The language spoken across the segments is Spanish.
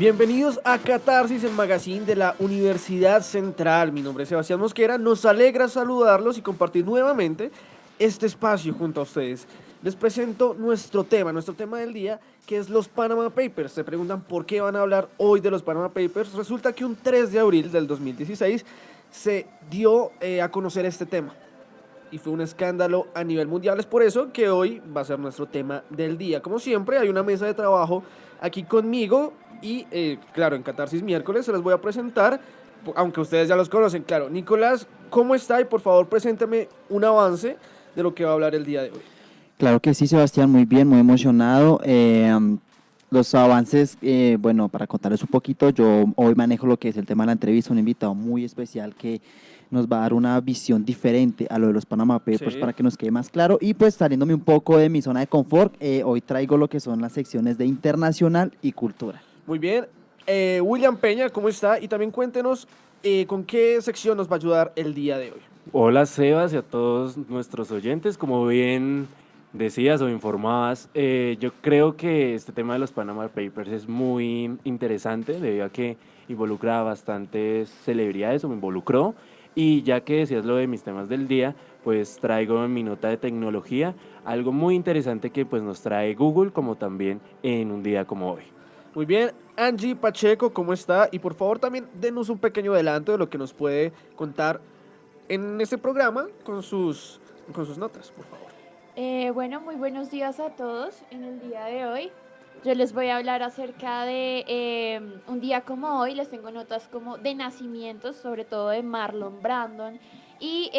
Bienvenidos a Catarsis, el magazine de la Universidad Central. Mi nombre es Sebastián Mosquera. Nos alegra saludarlos y compartir nuevamente este espacio junto a ustedes. Les presento nuestro tema del día, que es los Panama Papers. Se preguntan por qué van a hablar hoy de los Panama Papers. Resulta que un 3 de abril del 2016 se dio a conocer este tema y fue un escándalo a nivel mundial. Es por eso que hoy va a ser nuestro tema del día. Como siempre, hay una mesa de trabajo aquí conmigo y, claro, en Catarsis miércoles se las voy a presentar, aunque ustedes ya los conocen, claro. Nicolás, ¿cómo está? Y por favor, preséntame un avance de lo que va a hablar el día de hoy. Claro que sí, Sebastián, muy bien, muy emocionado. Los avances, bueno, para contarles un poquito, yo hoy manejo lo que es el tema de la entrevista, un invitado muy especial que nos va a dar una visión diferente a lo de los Panama Papers, Sí. para que nos quede más claro. Y pues saliéndome un poco de mi zona de confort, hoy traigo lo que son las secciones de internacional y cultura. Muy bien. William Peña, ¿cómo está? Y también cuéntenos con qué sección nos va a ayudar el día de hoy. Hola Sebas y a todos nuestros oyentes, como bien decías o informabas, yo creo que este tema de los Panama Papers es muy interesante debido a que involucra a bastantes celebridades o me involucró, y ya que decías lo de mis temas del día, pues traigo en mi nota de tecnología algo muy interesante que pues nos trae Google, como también en un día como hoy. Muy bien. Angie Pacheco, ¿cómo está? Y por favor también denos un pequeño adelanto de lo que nos puede contar en este programa con sus notas, por favor. Bueno, muy buenos días a todos. En el día de hoy yo les voy a hablar acerca de un día como hoy. Les tengo notas como de nacimientos, sobre todo de Marlon Brandon y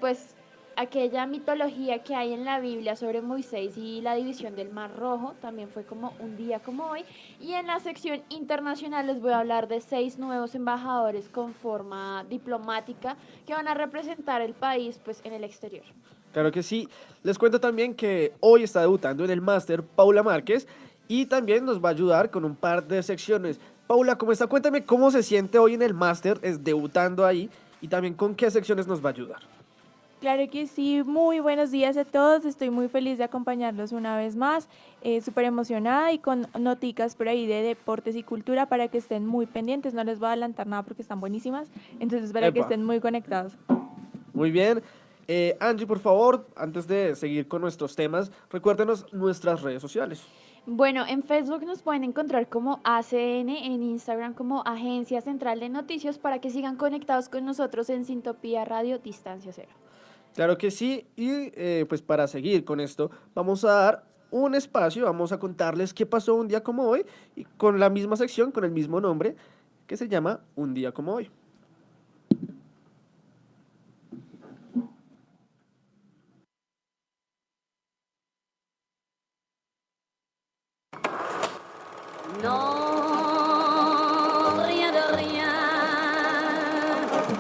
pues aquella mitología que hay en la Biblia sobre Moisés y la división del Mar Rojo. También fue como un día como hoy. Y en la sección internacional les voy a hablar de 6 nuevos embajadores con forma diplomática que van a representar el país pues en el exterior. Claro que sí. Les cuento también que hoy está debutando en el máster Paula Márquez y también nos va a ayudar con un par de secciones. Paula, ¿cómo está? Cuéntame cómo se siente hoy en el máster, es debutando ahí, y también con qué secciones nos va a ayudar. Claro que sí, muy buenos días a todos, estoy muy feliz de acompañarlos una vez más, súper emocionada y con noticas por ahí de deportes y cultura para que estén muy pendientes, no les voy a adelantar nada porque están buenísimas, entonces para que Epa. estén muy conectados. Muy bien. Angie, por favor, antes de seguir con nuestros temas, recuérdenos nuestras redes sociales. Bueno, en Facebook nos pueden encontrar como ACN, en Instagram como Agencia Central de Noticias para que sigan conectados con nosotros en Sintopía Radio Distancia Cero. Claro que sí, y pues para seguir con esto, vamos a dar un espacio, vamos a contarles qué pasó un día como hoy, y con la misma sección, con el mismo nombre, que se llama Un día como hoy. Non, rien de rien.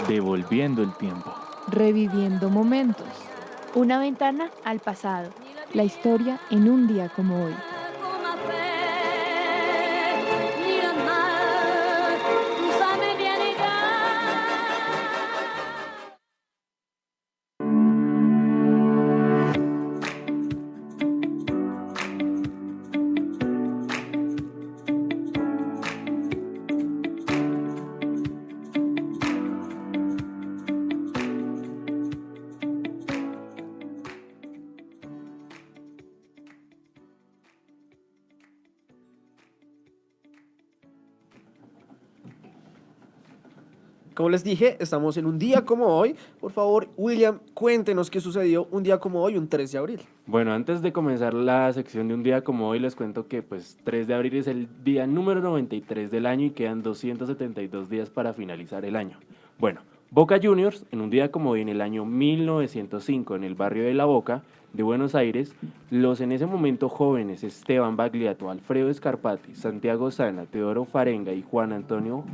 Devolviendo el tiempo. Reviviendo momentos. Una ventana al pasado. La historia en un día como hoy. Qu'on m'a fait, ni le mal, tout ça m'est bien égal. Como les dije, estamos en un día como hoy. Por favor, William, cuéntenos qué sucedió un día como hoy, un 3 de abril. Bueno, antes de comenzar la sección de un día como hoy, les cuento que pues 3 de abril es el día número 93 del año y quedan 272 días para finalizar el año. Bueno, Boca Juniors, en un día como hoy, en el año 1905, en el barrio de La Boca de Buenos Aires, los en ese momento jóvenes Esteban Bagliato, Alfredo Scarpati, Santiago Sana, Teodoro Farenga y Juan Antonio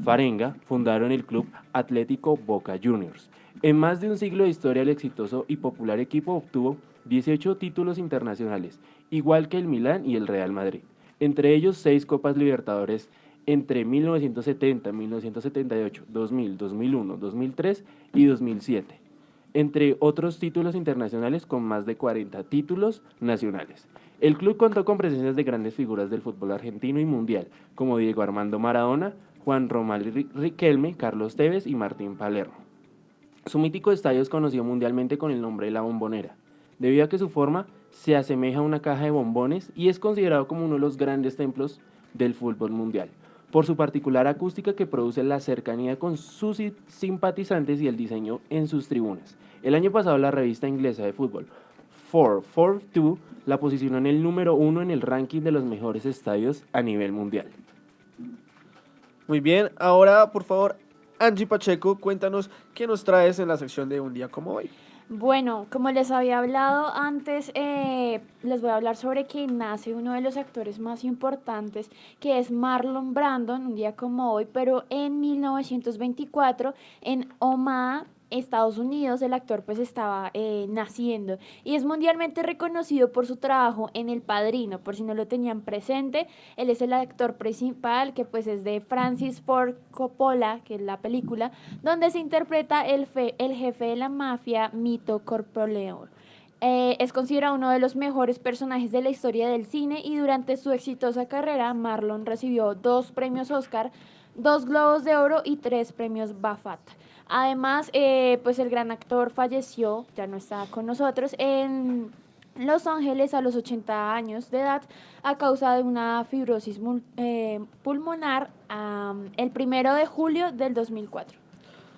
Farenga fundaron el Club Atlético Boca Juniors. En más de un siglo de historia, el exitoso y popular equipo obtuvo 18 títulos internacionales, igual que el Milán y el Real Madrid, entre ellos 6 Copas Libertadores entre 1970, 1978, 2000, 2001, 2003 y 2007, entre otros títulos internacionales con más de 40 títulos nacionales. El club contó con presencias de grandes figuras del fútbol argentino y mundial, como Diego Armando Maradona, Juan Román Riquelme, Carlos Tevez y Martín Palermo. Su mítico estadio es conocido mundialmente con el nombre de La Bombonera, debido a que su forma se asemeja a una caja de bombones y es considerado como uno de los grandes templos del fútbol mundial, por su particular acústica que produce la cercanía con sus simpatizantes y el diseño en sus tribunas. El año pasado la revista inglesa de fútbol 442 la posicionó en el número 1 en el ranking de los mejores estadios a nivel mundial. Muy bien, ahora por favor, Angie Pacheco, cuéntanos qué nos traes en la sección de Un día como hoy. Bueno, como les había hablado antes, les voy a hablar sobre que nace uno de los actores más importantes, que es Marlon Brandon, un día como hoy, pero en 1924 en Omaha, Estados Unidos, el actor pues estaba naciendo y es mundialmente reconocido por su trabajo en El Padrino, por si no lo tenían presente. Él es el actor principal, que pues es de Francis Ford Coppola, que es la película, donde se interpreta el jefe de la mafia, Vito Corleone. Es considerado uno de los mejores personajes de la historia del cine y durante su exitosa carrera Marlon recibió 2 premios Oscar, 2 Globos de Oro y 3 premios BAFTA. Además, pues el gran actor falleció, ya no está con nosotros, en Los Ángeles a los 80 años de edad a causa de una fibrosis pulmonar el 1 de julio del 2004.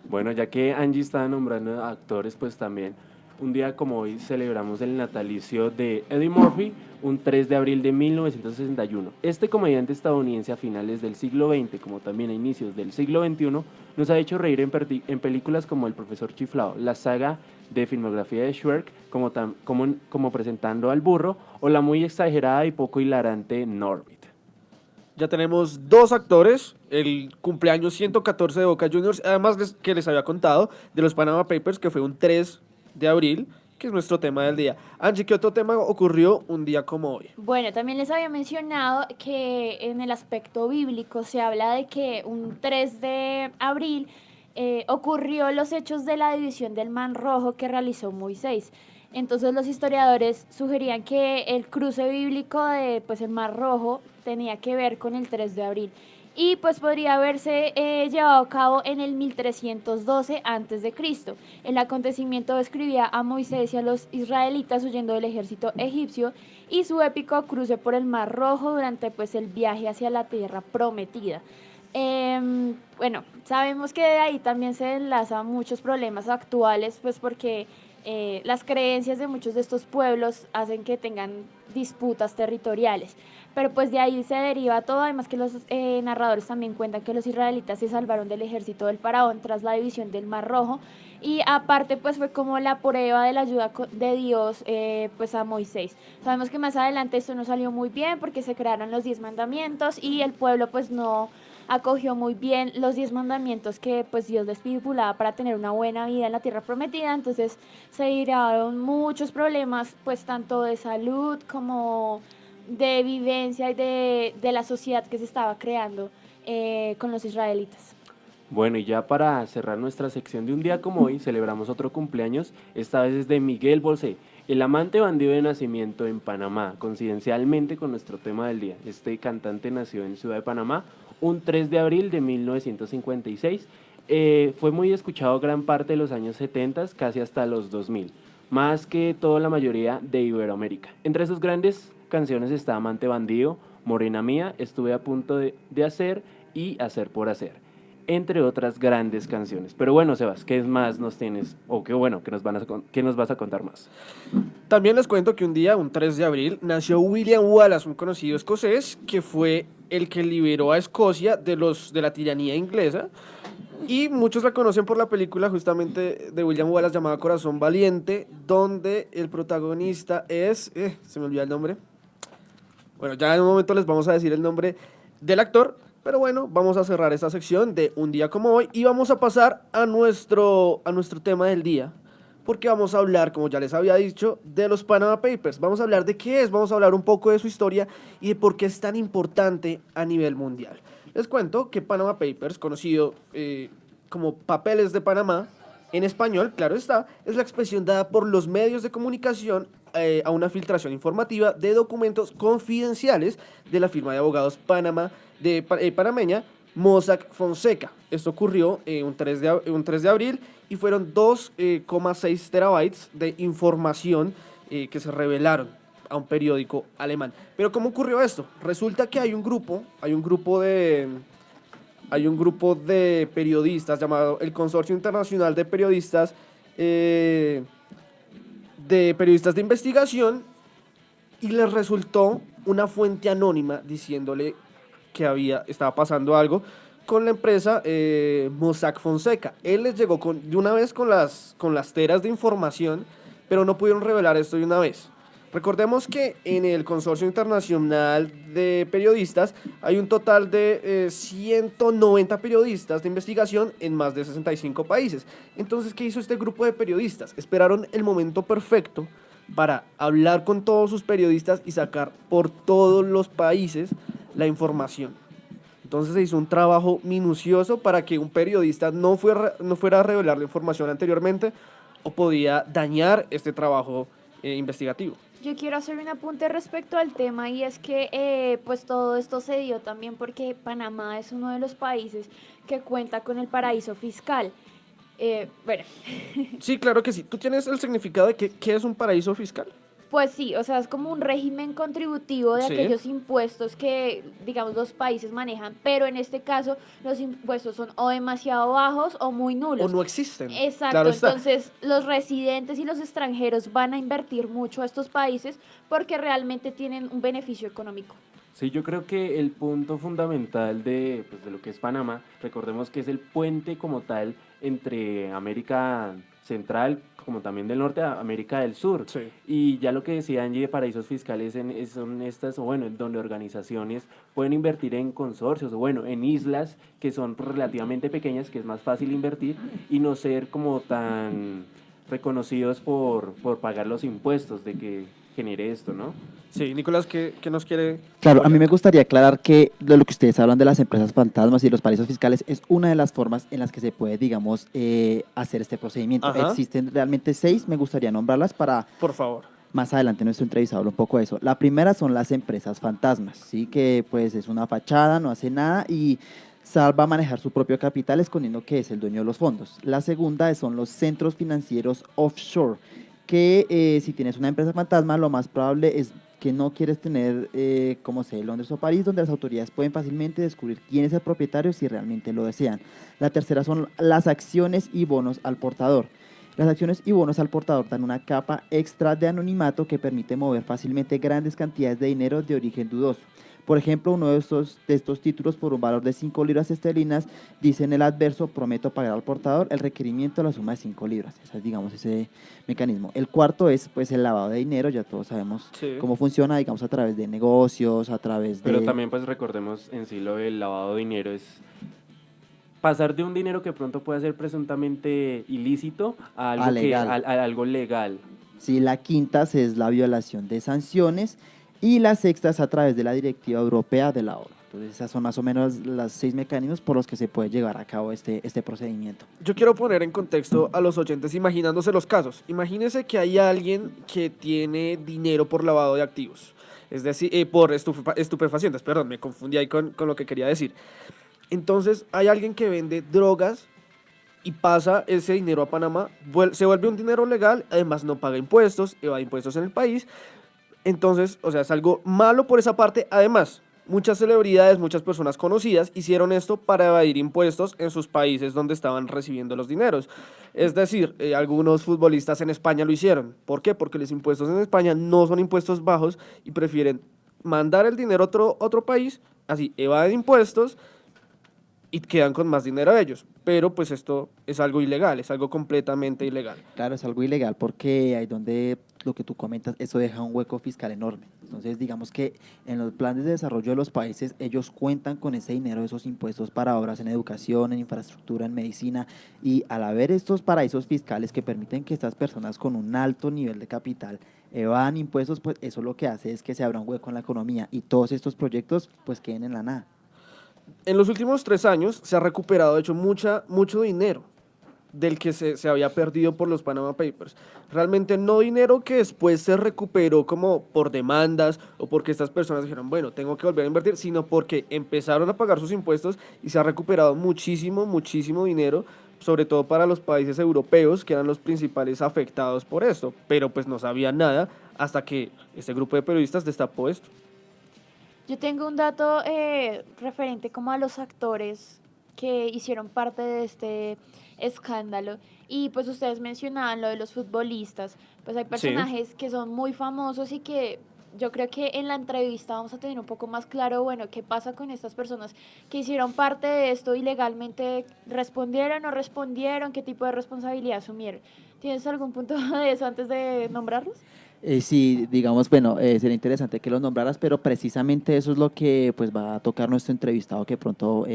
Bueno, ya que Angie estaba nombrando actores, pues también un día como hoy celebramos el natalicio de Eddie Murphy, un 3 de abril de 1961. Este comediante estadounidense a finales del siglo XX, como también a inicios del siglo XXI, nos ha hecho reír en películas como El Profesor Chiflado, la saga de filmografía de Shrek, como Presentando al Burro, o la muy exagerada y poco hilarante Norbit. Ya tenemos 2 actores, el cumpleaños 114 de Boca Juniors, además que les había contado de los Panama Papers, que fue un 3 de abril, que es nuestro tema del día. Angie, ¿qué otro tema ocurrió un día como hoy? Bueno, también les había mencionado que en el aspecto bíblico se habla de que un 3 de abril ocurrió los hechos de la división del Mar Rojo que realizó Moisés. Entonces los historiadores sugerían que el cruce bíblico de pues, el Mar Rojo tenía que ver con el 3 de abril. Y pues podría haberse llevado a cabo en el 1312 a.C. El acontecimiento describía a Moisés y a los israelitas huyendo del ejército egipcio y su épico cruce por el Mar Rojo durante pues el viaje hacia la tierra prometida. Bueno, sabemos que de ahí también se enlazan muchos problemas actuales, pues porque las creencias de muchos de estos pueblos hacen que tengan disputas territoriales. Pero pues de ahí se deriva todo, además que los narradores también cuentan que los israelitas se salvaron del ejército del faraón tras la división del Mar Rojo y aparte pues fue como la prueba de la ayuda de Dios pues a Moisés. Sabemos que más adelante esto no salió muy bien porque se crearon los 10 mandamientos y el pueblo pues no acogió muy bien los 10 mandamientos que pues Dios les estipulaba para tener una buena vida en la tierra prometida. Entonces se derivaron muchos problemas pues tanto de salud como de vivencia y de la sociedad que se estaba creando con los israelitas. Bueno, y ya para cerrar nuestra sección de un día como hoy, celebramos otro cumpleaños, esta vez es de Miguel Bosé, el amante bandido de nacimiento en Panamá, coincidencialmente con nuestro tema del día. Este cantante nació en Ciudad de Panamá un 3 de abril de 1956, fue muy escuchado gran parte de los años 70, casi hasta los 2000, más que toda la mayoría de Iberoamérica. Entre sus grandes canciones está Amante Bandido, Morena Mía, Estuve a punto de hacer y Hacer por hacer, entre otras grandes canciones. Pero bueno, Sebas, ¿qué más nos tienes? O qué bueno, ¿qué nos vas a contar más? También les cuento que un día, un 3 de abril, nació William Wallace, un conocido escocés que fue el que liberó a Escocia de la tiranía inglesa. Y muchos la conocen por la película justamente de William Wallace llamada Corazón Valiente, donde el protagonista es... se me olvidó el nombre. Bueno, ya en un momento les vamos a decir el nombre del actor, pero bueno, vamos a cerrar esta sección de un día como hoy y vamos a pasar a nuestro tema del día, porque vamos a hablar, como ya les había dicho, de los Panama Papers. Vamos a hablar de qué es, vamos a hablar un poco de su historia y de por qué es tan importante a nivel mundial. Les cuento que Panama Papers, conocido como Papeles de Panamá, En español, claro está, es la expresión dada por los medios de comunicación a una filtración informativa de documentos confidenciales de la firma de abogados panameña Mossack Fonseca. Esto ocurrió un 3 de abril y fueron 2,6 terabytes de información que se revelaron a un periódico alemán. Pero ¿cómo ocurrió esto? Resulta que hay un grupo de periodistas llamado el Consorcio Internacional de Periodistas de Investigación, y les resultó una fuente anónima diciéndole que estaba pasando algo con la empresa Mossack Fonseca. Él les llegó de una vez con las teras de información, pero no pudieron revelar esto de una vez. Recordemos que en el Consorcio Internacional de Periodistas hay un total de 190 periodistas de investigación en más de 65 países. Entonces, ¿qué hizo este grupo de periodistas? Esperaron el momento perfecto para hablar con todos sus periodistas y sacar por todos los países la información. Entonces se hizo un trabajo minucioso para que un periodista no fuera a revelar la información anteriormente o podía dañar este trabajo investigativo. Yo quiero hacer un apunte respecto al tema, y es que pues todo esto se dio también porque Panamá es uno de los países que cuenta con el paraíso fiscal. Bueno, Sí, claro que sí. ¿Tú tienes el significado de qué es un paraíso fiscal? pues sí, o sea, es como un régimen contributivo de Sí. aquellos impuestos que, digamos, los países manejan, pero en este caso los impuestos son o demasiado bajos o muy nulos. ¿O no existen? Exacto, Claro está. entonces los residentes y los extranjeros van a invertir mucho a estos países porque realmente tienen un beneficio económico. Sí, yo creo que el punto fundamental de lo que es Panamá, recordemos que es el puente como tal entre América Central, como también del norte, a América del Sur. Sí. Y ya lo que decía Angie de paraísos fiscales son estas, o bueno, donde organizaciones pueden invertir en consorcios, o bueno, en islas que son relativamente pequeñas, que es más fácil invertir y no ser como tan reconocidos por pagar los impuestos de que genere esto, ¿no? Sí, Nicolás, ¿qué nos quiere? Claro, a mí me gustaría aclarar que lo que ustedes hablan de las empresas fantasmas y los paraísos fiscales es una de las formas en las que se puede, digamos, hacer este procedimiento. Ajá. Existen realmente 6, me gustaría nombrarlas para Por favor. más adelante en nuestro entrevistado habla un poco de eso. La primera son las empresas fantasmas, ¿sí? Que pues es una fachada, no hace nada y salva a manejar su propio capital escondiendo que es el dueño de los fondos. La segunda son los centros financieros offshore, que si tienes una empresa fantasma, lo más probable es que no quieres tener, como sé, Londres o París, donde las autoridades pueden fácilmente descubrir quién es el propietario si realmente lo desean. La tercera son las acciones y bonos al portador. Las acciones y bonos al portador dan una capa extra de anonimato que permite mover fácilmente grandes cantidades de dinero de origen dudoso. Por ejemplo, uno de estos títulos por un valor de 5 libras esterlinas dice en el adverso: prometo pagar al portador el requerimiento de la suma de 5 libras. Ese es, digamos, ese mecanismo. El cuarto es pues el lavado de dinero. Ya todos sabemos Sí. cómo funciona, digamos, a través de negocios, a través de... Pero también pues recordemos en sí lo del lavado de dinero es pasar de un dinero que pronto puede ser presuntamente ilícito a algo, legal. a algo legal. Sí, la quinta es la violación de sanciones y la sexta es a través de la Directiva Europea del Ahorro. Entonces esas son más o menos los 6 mecanismos por los que se puede llevar a cabo este procedimiento. Yo quiero poner en contexto a los oyentes imaginándose los casos. Imagínense que hay alguien que tiene dinero por lavado de activos, es decir, por estupefacientes, perdón, me confundí ahí con lo que quería decir. Entonces hay alguien que vende drogas y pasa ese dinero a Panamá, se vuelve un dinero legal, además no paga impuestos, evade impuestos en el país. Entonces, o sea, es algo malo por esa parte. Además, muchas celebridades, muchas personas conocidas hicieron esto para evadir impuestos en sus países donde estaban recibiendo los dineros. Es decir, algunos futbolistas en España lo hicieron. ¿Por qué? Porque los impuestos en España no son impuestos bajos y prefieren mandar el dinero a otro país, así evaden impuestos y quedan con más dinero ellos. Pero pues esto es algo ilegal, es algo completamente ilegal. Claro, es algo ilegal porque ahí donde lo que tú comentas, eso deja un hueco fiscal enorme. Entonces, digamos que en los planes de desarrollo de los países, ellos cuentan con ese dinero, esos impuestos para obras en educación, en infraestructura, en medicina, y al haber estos paraísos fiscales que permiten que estas personas con un alto nivel de capital evadan impuestos, pues eso lo que hace es que se abra un hueco en la economía y todos estos proyectos pues queden en la nada. En los últimos 3 años se ha recuperado, de hecho, mucho dinero del que se había perdido por los Panama Papers. Realmente no dinero que después se recuperó como por demandas o porque estas personas dijeron, bueno, tengo que volver a invertir, sino porque empezaron a pagar sus impuestos y se ha recuperado muchísimo, muchísimo dinero, sobre todo para los países europeos, que eran los principales afectados por esto, pero pues no sabían nada hasta que este grupo de periodistas destapó esto. Yo tengo un dato referente como a los actores que hicieron parte de este escándalo. Y pues ustedes mencionaban lo de los futbolistas. Pues hay personajes que son muy famosos y que yo creo que en la entrevista vamos a tener un poco más claro, bueno, qué pasa con estas personas que hicieron parte de esto y legalmente respondieron o respondieron, qué tipo de responsabilidad asumieron. ¿Tienes algún punto de eso antes de nombrarlos? Sí, digamos, bueno, sería interesante que los nombraras, pero precisamente eso es lo que pues va a tocar nuestro entrevistado, que pronto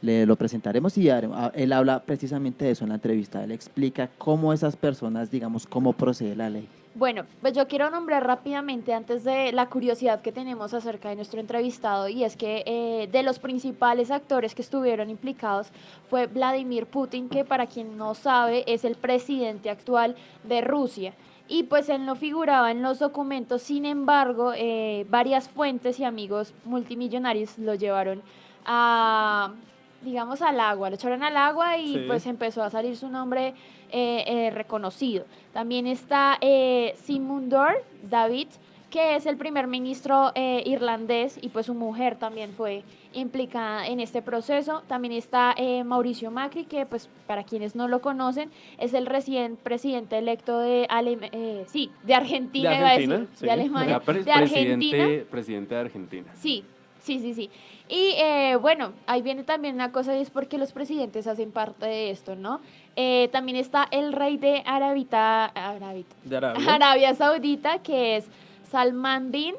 le lo presentaremos y él habla precisamente de eso en la entrevista. Él explica cómo esas personas, digamos, cómo procede la ley. Bueno, pues yo quiero nombrar rápidamente antes de la curiosidad que tenemos acerca de nuestro entrevistado, y es que de los principales actores que estuvieron implicados fue Vladimir Putin, que para quien no sabe es el presidente actual de Rusia. Y pues él no figuraba en los documentos, sin embargo, varias fuentes y amigos multimillonarios lo llevaron a, digamos, al agua, lo echaron al agua y Sí. pues empezó a salir su nombre reconocido. También está Sigmundur David, que es el primer ministro irlandés, y pues su mujer también fue implicada en este proceso. También está Mauricio Macri, que pues para quienes no lo conocen es el recién presidente electo de de Argentina, iba a decir, sí. de Alemania, Era de Argentina. presidente de Argentina. Sí, sí, sí, sí. Y bueno, ahí viene también una cosa, y es porque los presidentes hacen parte de esto, ¿no? También está el rey de De Arabia. Arabia Saudita, que es Salman bin.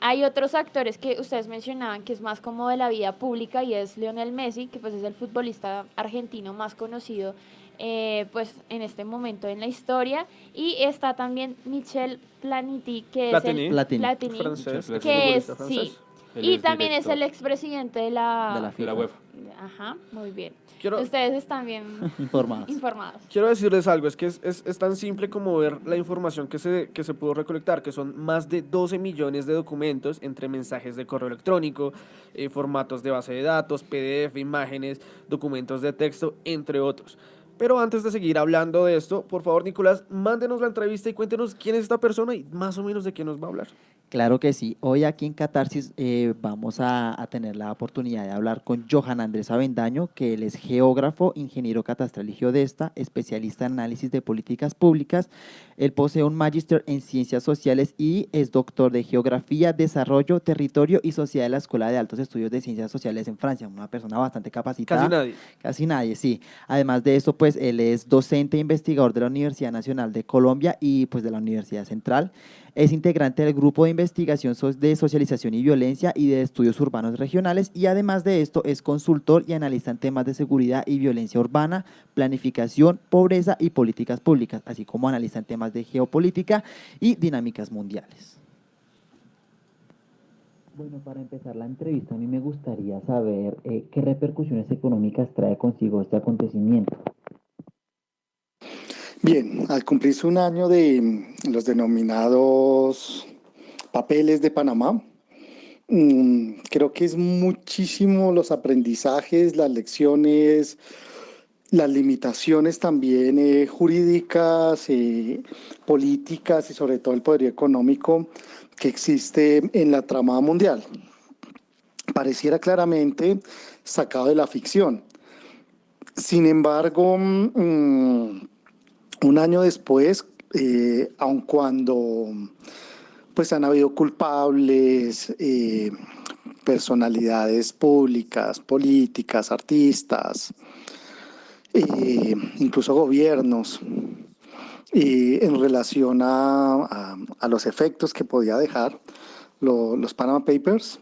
Hay otros actores que ustedes mencionaban que es más como de la vida pública, y es Lionel Messi, que pues es el futbolista argentino más conocido pues en este momento en la historia. Y está también Michel Platini, que Platini. es Platini. Platini, Francés, que es, futbolista sí, francés. Él y es también es director el expresidente de la, De la de la FIFA. UEFA. Ajá, muy bien. Quiero, Ustedes están bien Informados. informados. quiero decirles algo, es que es tan simple como ver la información que se pudo recolectar, que son más de 12 millones de documentos entre mensajes de correo electrónico, formatos de base de datos, PDF, imágenes, documentos de texto, entre otros. Pero antes de seguir hablando de esto, por favor, Nicolás, mándenos la entrevista y cuéntenos quién es esta persona y más o menos de qué nos va a hablar. Claro que sí. Hoy aquí en Catarsis vamos a tener la oportunidad de hablar con Johan Andrés Avendaño, que él es geógrafo, ingeniero catastral y geodesta, especialista en análisis de políticas públicas. Él posee un magíster en ciencias sociales y es doctor de geografía, desarrollo, territorio y sociedad de la Escuela de Altos Estudios de Ciencias Sociales en Francia. Una persona bastante capacitada. Casi nadie. Casi nadie, sí. Además de esto, pues él es docente e investigador de la Universidad Nacional de Colombia y pues de la Universidad Central. Es integrante del Grupo de Investigación de Socialización y Violencia y de Estudios Urbanos Regionales, y además de esto es consultor y analista en temas de seguridad y violencia urbana, planificación, pobreza y políticas públicas, así como analista en temas de geopolítica y dinámicas mundiales. Bueno, para empezar la entrevista, a mí me gustaría saber qué repercusiones económicas trae consigo este acontecimiento. Bien, al cumplirse un año de los denominados papeles de Panamá, creo que es muchísimo los aprendizajes, las lecciones, las limitaciones también jurídicas, políticas y sobre todo el poderío económico que existe en la trama mundial. Pareciera claramente sacado de la ficción. Sin embargo, un año después, aun cuando pues han habido culpables, personalidades públicas, políticas, artistas, incluso gobiernos, en relación a los efectos que podía dejar los Panama Papers.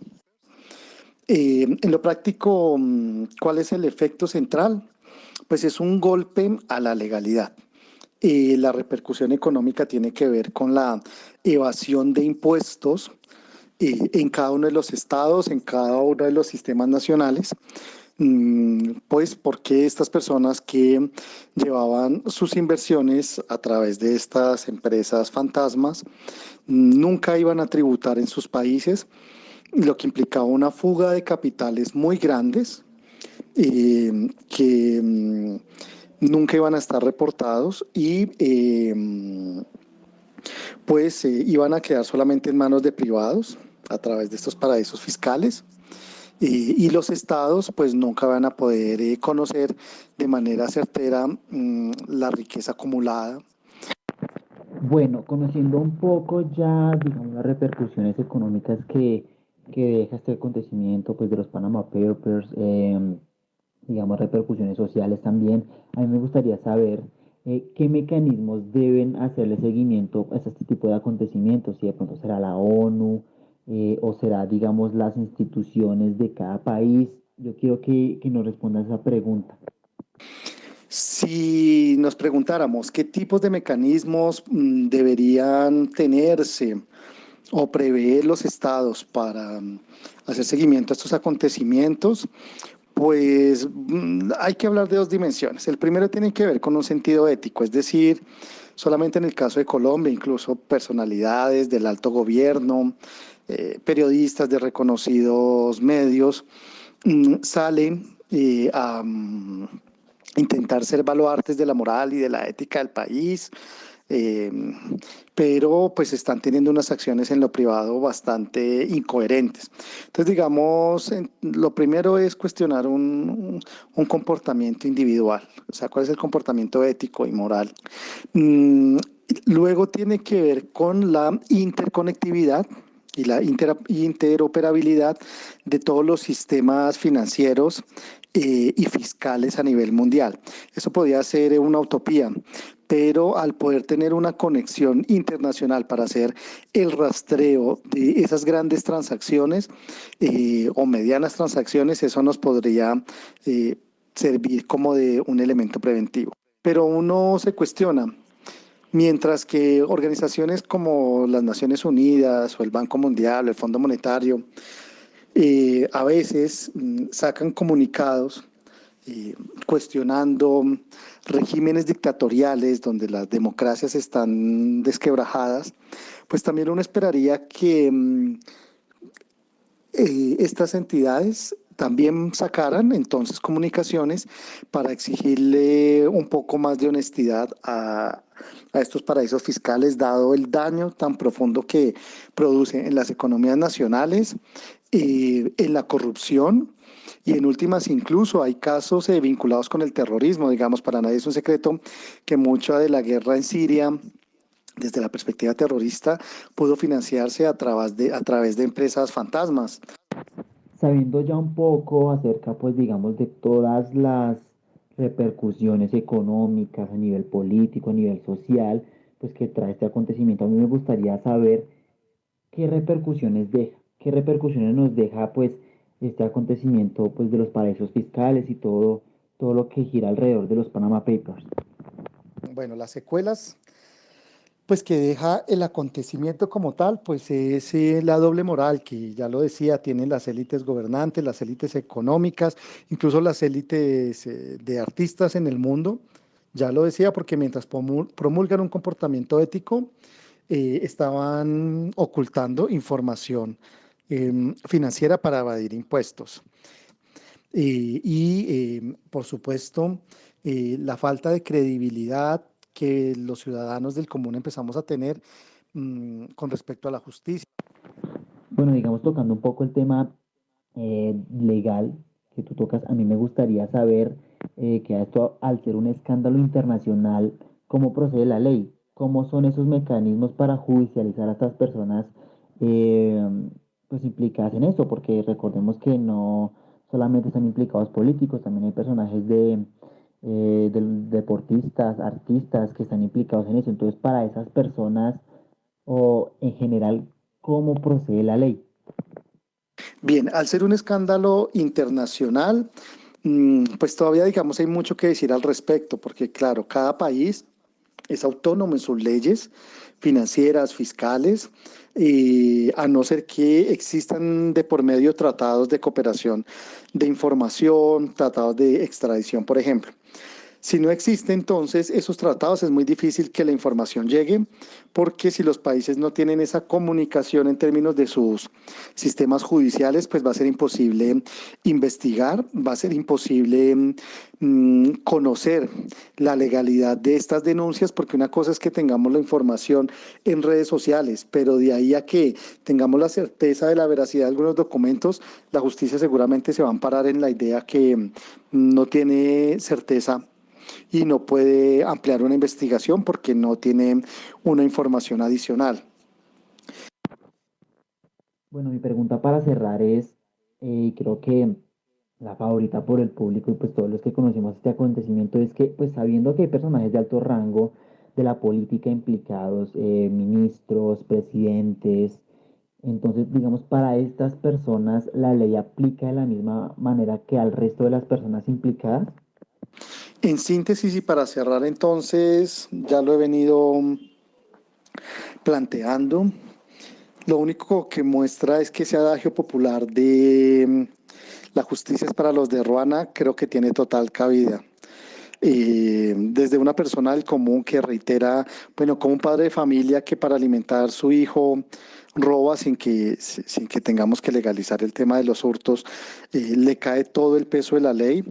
En lo práctico, ¿cuál es el efecto central? Pues es un golpe a la legalidad. La repercusión económica tiene que ver con la evasión de impuestos en cada uno de los estados, en cada uno de los sistemas nacionales, Pues porque estas personas que llevaban sus inversiones a través de estas empresas fantasmas nunca iban a tributar en sus países, lo que implicaba una fuga de capitales muy grandes que nunca iban a estar reportados y pues iban a quedar solamente en manos de privados a través de estos paraísos fiscales. Y los estados pues nunca van a poder conocer de manera certera la riqueza acumulada. Bueno, conociendo un poco ya, digamos, las repercusiones económicas que deja este acontecimiento, pues, de los Panama Papers, digamos, repercusiones sociales también, a mí me gustaría saber qué mecanismos deben hacerle seguimiento a este tipo de acontecimientos, si de pronto será la ONU, o será, digamos, las instituciones de cada país. Yo quiero que nos respondas esa pregunta. Si nos preguntáramos qué tipos de mecanismos deberían tenerse o prever los estados para hacer seguimiento a estos acontecimientos, pues hay que hablar de dos dimensiones. El primero tiene que ver con un sentido ético, es decir, solamente en el caso de Colombia, incluso personalidades del alto gobierno, periodistas de reconocidos medios, salen a intentar ser baluartes de la moral y de la ética del país, eh, pero pues están teniendo unas acciones en lo privado bastante incoherentes. Entonces, digamos, lo primero es cuestionar un comportamiento individual, o sea, cuál es el comportamiento ético y moral. Luego tiene que ver con la interconectividad y la interoperabilidad de todos los sistemas financieros y fiscales a nivel mundial. Eso podría ser una utopía, pero al poder tener una conexión internacional para hacer el rastreo de esas grandes transacciones o medianas transacciones, eso nos podría servir como de un elemento preventivo. Pero uno se cuestiona, mientras que organizaciones como las Naciones Unidas o el Banco Mundial o el Fondo Monetario a veces sacan comunicados cuestionando regímenes dictatoriales donde las democracias están desquebrajadas, pues también uno esperaría que estas entidades también sacaran entonces comunicaciones para exigirle un poco más de honestidad a estos paraísos fiscales, dado el daño tan profundo que produce en las economías nacionales, en la corrupción y en últimas incluso hay casos vinculados con el terrorismo. Digamos, para nadie es un secreto que mucha de la guerra en Siria, desde la perspectiva terrorista, pudo financiarse a través de empresas fantasmas. Sabiendo ya un poco acerca, pues, digamos, de todas las repercusiones económicas a nivel político, a nivel social, pues, que trae este acontecimiento, a mí me gustaría saber qué repercusiones nos deja, pues, este acontecimiento, pues, de los paraísos fiscales y todo lo que gira alrededor de los Panama Papers. Bueno, las secuelas pues que deja el acontecimiento como tal, pues es la doble moral que ya lo decía, tienen las élites gobernantes, las élites económicas, incluso las élites de artistas en el mundo. Ya lo decía porque mientras promulgan un comportamiento ético, estaban ocultando información financiera para evadir impuestos. Por supuesto, la falta de credibilidad que los ciudadanos del común empezamos a tener con respecto a la justicia. Bueno, digamos, tocando un poco el tema legal que tú tocas, a mí me gustaría saber que esto, al ser un escándalo internacional, ¿cómo procede la ley? ¿Cómo son esos mecanismos para judicializar a estas personas pues implicadas en esto? Porque recordemos que no solamente están implicados políticos, también hay personajes deportistas, artistas que están implicados en eso. Entonces, para esas personas o en general, ¿cómo procede la ley? Bien, al ser un escándalo internacional, pues todavía, digamos, hay mucho que decir al respecto, porque claro, cada país es autónomo en sus leyes financieras, fiscales, a no ser que existan de por medio tratados de cooperación de información, tratados de extradición, por ejemplo. Si no existe entonces esos tratados, es muy difícil que la información llegue, porque si los países no tienen esa comunicación en términos de sus sistemas judiciales, pues va a ser imposible investigar, va a ser imposible conocer la legalidad de estas denuncias, porque una cosa es que tengamos la información en redes sociales, pero de ahí a que tengamos la certeza de la veracidad de algunos documentos, la justicia seguramente se va a amparar en la idea que no tiene certeza y no puede ampliar una investigación porque no tiene una información adicional. Bueno, mi pregunta para cerrar es, creo que la favorita por el público y pues todos los que conocemos este acontecimiento es que, pues sabiendo que hay personajes de alto rango de la política implicados, ministros, presidentes, entonces, digamos, para estas personas la ley aplica de la misma manera que al resto de las personas implicadas. En síntesis y para cerrar entonces, ya lo he venido planteando, lo único que muestra es que ese adagio popular de la justicia es para los de Ruana, creo que tiene total cabida. Desde una persona del común que reitera, bueno, como un padre de familia que para alimentar su hijo roba sin que tengamos que legalizar el tema de los hurtos, le cae todo el peso de la ley.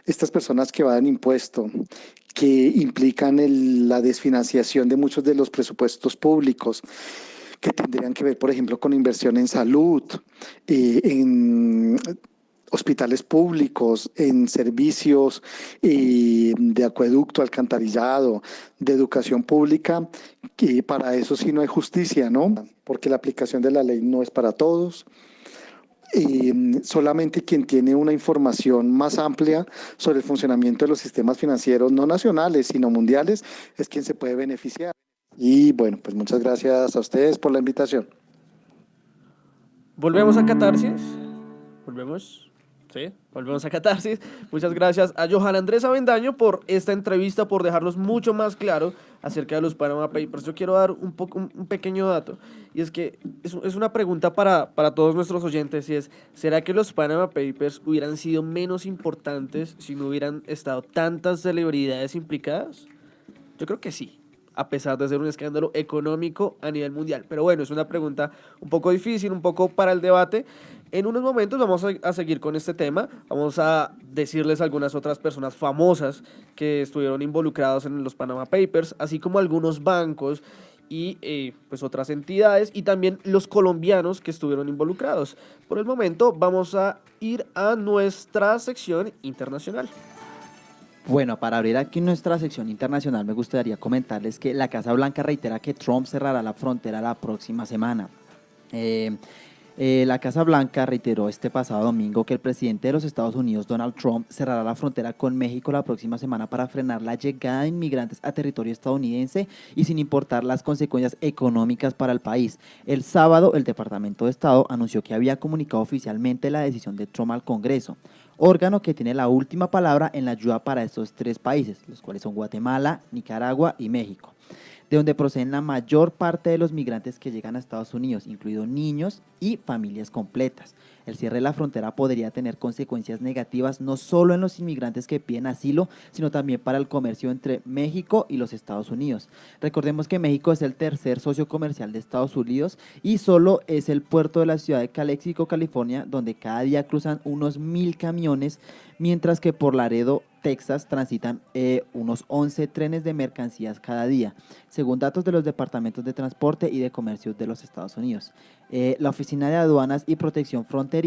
Estas personas que evaden impuesto, que implican la desfinanciación de muchos de los presupuestos públicos, que tendrían que ver, por ejemplo, con inversión en salud, en hospitales públicos, en servicios de acueducto, alcantarillado, de educación pública, que para eso sí no hay justicia, ¿no? Porque la aplicación de la ley no es para todos. Solamente quien tiene una información más amplia sobre el funcionamiento de los sistemas financieros, no nacionales, sino mundiales, es quien se puede beneficiar. Y bueno, pues muchas gracias a ustedes por la invitación. Volvemos a Catarsis. Volvemos. Sí, volvemos a Catarsis. Muchas gracias a Johan Andrés Avendaño por esta entrevista, por dejarnos mucho más claro acerca de los Panama Papers. Yo quiero dar un pequeño dato, y es que es una pregunta para todos nuestros oyentes, y es, ¿será que los Panama Papers hubieran sido menos importantes si no hubieran estado tantas celebridades implicadas? Yo creo que sí, a pesar de ser un escándalo económico a nivel mundial. Pero bueno, es una pregunta un poco difícil, un poco para el debate. En unos momentos vamos a seguir con este tema. Vamos a decirles algunas otras personas famosas que estuvieron involucrados en los Panama Papers, así como algunos bancos y pues otras entidades, y también los colombianos que estuvieron involucrados. Por el momento vamos a ir a nuestra sección internacional. Bueno, para abrir aquí nuestra sección internacional, me gustaría comentarles que la Casa Blanca reitera que Trump cerrará la frontera la próxima semana. La Casa Blanca reiteró este pasado domingo que el presidente de los Estados Unidos, Donald Trump, cerrará la frontera con México la próxima semana para frenar la llegada de inmigrantes a territorio estadounidense y sin importar las consecuencias económicas para el país. El sábado, el Departamento de Estado anunció que había comunicado oficialmente la decisión de Trump al Congreso, órgano que tiene la última palabra en la ayuda para estos tres países, los cuales son Guatemala, Nicaragua y México, de donde proceden la mayor parte de los migrantes que llegan a Estados Unidos, incluidos niños y familias completas. El cierre de la frontera podría tener consecuencias negativas no solo en los inmigrantes que piden asilo, sino también para el comercio entre México y los Estados Unidos. Recordemos que México es el tercer socio comercial de Estados Unidos y solo es el puerto de la ciudad de Calexico, California, donde cada día cruzan unos 1,000 camiones, mientras que por Laredo, Texas, transitan unos 11 trenes de mercancías cada día, según datos de los departamentos de transporte y de comercio de los Estados Unidos. La Oficina de Aduanas y Protección Fronteriza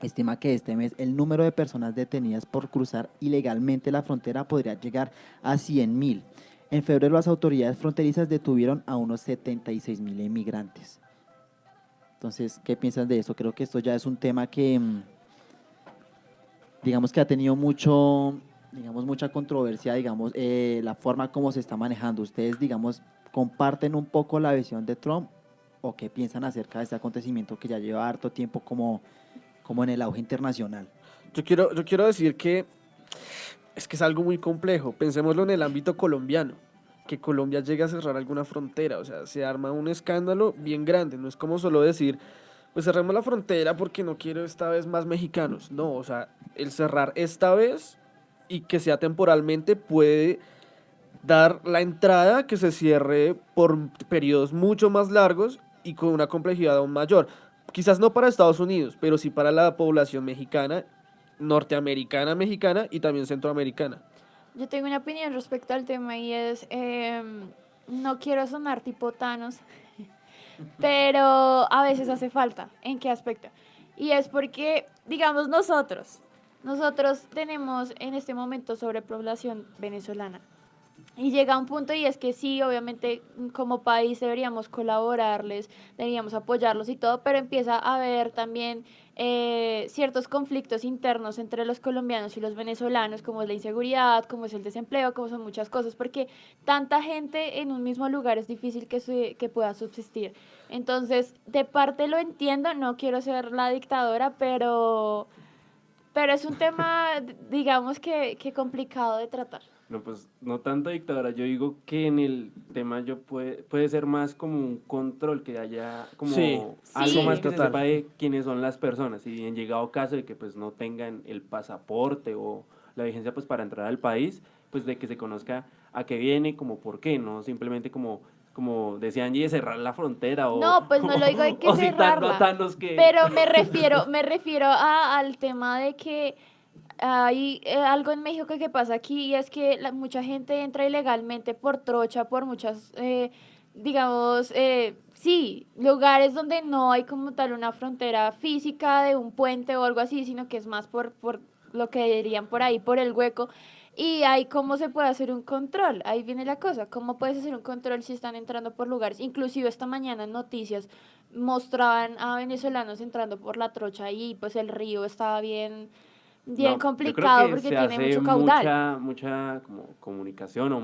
estima que este mes el número de personas detenidas por cruzar ilegalmente la frontera podría llegar a 100,000. En febrero las autoridades fronterizas detuvieron a unos 76,000 inmigrantes. Entonces, ¿qué piensas de eso? Creo que esto ya es un tema que digamos que ha tenido mucha controversia, la forma como se está manejando. ¿Ustedes, comparten un poco la visión de Trump o qué piensan acerca de este acontecimiento que ya lleva harto tiempo como en el auge internacional? Yo quiero decir que es algo muy complejo. Pensémoslo en el ámbito colombiano. que Colombia llegue a cerrar alguna frontera, o sea, se arma un escándalo bien grande, no es como solo decir, pues cerremos la frontera porque no quiero esta vez más mexicanos, no, o sea, el cerrar esta vez y que sea temporalmente puede dar la entrada que se cierre por periodos mucho más largos y con una complejidad aún mayor. Quizás no para Estados Unidos, pero sí para la población mexicana, norteamericana, mexicana y también centroamericana. Yo tengo una opinión respecto al tema y es, no quiero sonar tipo Thanos, pero a veces hace falta. ¿En qué aspecto? Y es porque, digamos, nosotros tenemos en este momento sobrepoblación venezolana. Y llega un punto y es que sí, obviamente como país deberíamos colaborarles, deberíamos apoyarlos y todo, pero empieza a haber también ciertos conflictos internos entre los colombianos y los venezolanos, como es la inseguridad, como es el desempleo, como son muchas cosas, porque tanta gente en un mismo lugar es difícil que pueda subsistir. Entonces, de parte lo entiendo, no quiero ser la dictadora, pero es un tema, digamos que complicado de tratar. No, pues no tanto dictadura, yo digo que en el tema puede ser más como un control, que haya como Sí, algo sí, más que se total. sepa de quiénes son las personas, y en llegado caso de que pues no tengan el pasaporte o la vigencia pues para entrar al país, pues de que se conozca a qué viene, como por qué, no simplemente como decía Angie, de cerrar la frontera No, pues no lo digo hay que o citando a cerrarla, Thanos que... pero me refiero al tema de que hay algo en México que pasa aquí y es que mucha gente entra ilegalmente por trocha, por muchas, digamos, sí, lugares donde no hay como tal una frontera física de un puente o algo así, sino que es más por lo que dirían por ahí, por el hueco. Y ahí cómo se puede hacer un control, ahí viene la cosa, cómo puedes hacer un control si están entrando por lugares, inclusive esta mañana en noticias mostraban a venezolanos entrando por la trocha y pues el río estaba bien No, yo creo complicado que porque se tiene hace mucho caudal. mucha como comunicación o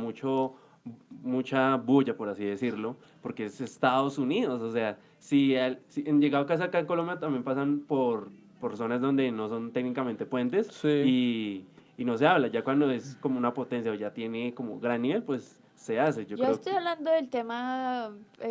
mucha bulla, por así decirlo, porque es Estados Unidos. O sea, si en llegado caso acá en Colombia también pasan por zonas donde no son técnicamente puentes Sí. y no se habla. Ya cuando es como una potencia o ya tiene como gran nivel, pues se hace. Yo Yo creo estoy que... hablando del tema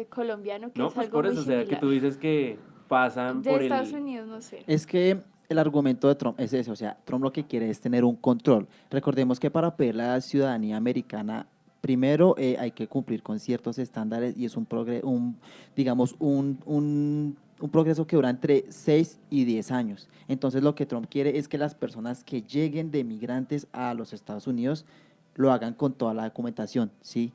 colombiano, que No, es pues algo por muy eso, o sea, que similar. tú dices que pasan De por Estados el... Unidos, no sé. Es que el argumento de Trump es ese, o sea, Trump lo que quiere es tener un control. Recordemos que para pedir la ciudadanía americana, primero hay que cumplir con ciertos estándares y es digamos, un progreso que dura entre 6 y 10 años. Entonces lo que Trump quiere es que las personas que lleguen de migrantes a los Estados Unidos lo hagan con toda la documentación, ¿sí?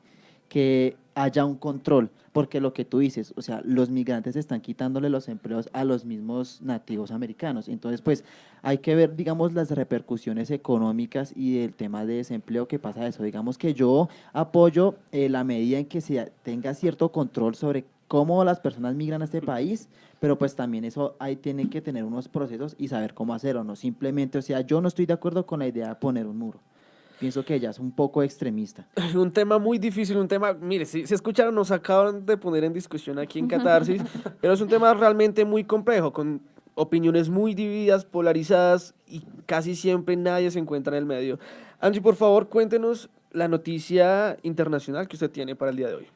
Que haya un control, porque lo que tú dices, o sea, los migrantes están quitándole los empleos a los mismos nativos americanos. Entonces, pues hay que ver, digamos, las repercusiones económicas y del tema de desempleo que pasa eso. Digamos que yo apoyo la medida en que se tenga cierto control sobre cómo las personas migran a este país, pero pues también eso ahí tiene que tener unos procesos y saber cómo hacerlo, no simplemente, o sea, yo no estoy de acuerdo con la idea de poner un muro. Pienso que ella es un poco extremista. Un tema muy difícil, un tema, mire, si escucharon, nos acaban de poner en discusión aquí en Catarsis, pero es un tema realmente muy complejo, con opiniones muy divididas, polarizadas y casi siempre nadie se encuentra en el medio. Angie, por favor, cuéntenos la noticia internacional que usted tiene para el día de hoy.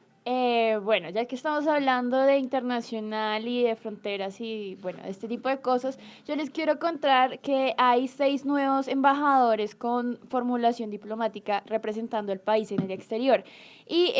Bueno, ya que estamos hablando de internacional y de fronteras y bueno, de este tipo de cosas, yo les quiero contar que hay 6 nuevos embajadores con formulación diplomática representando el país en el exterior. Y